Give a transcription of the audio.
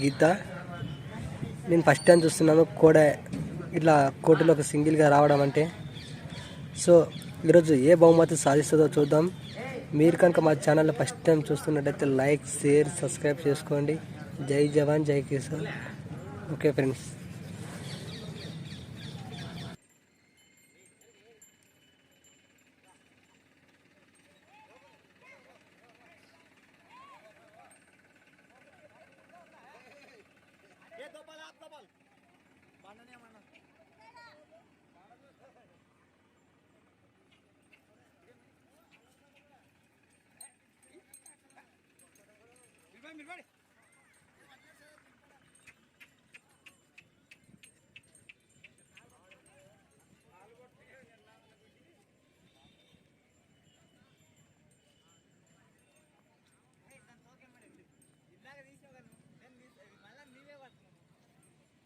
గీత. నేను first time చూస్తున్నాను ఇట్లా కోర్టులోకి సింగిల్గా రావడం అంటే. సో ఈరోజు ఏ బహుమతి సాధిస్తుందో చూద్దాం. మీరు కనుక మా ఛానల్లో ఫస్ట్ టైం చూస్తున్నట్టయితే లైక్, షేర్, సబ్స్క్రైబ్ చేసుకోండి. జై జవాన్, జై కిసాన్. Okay friends. Everybody.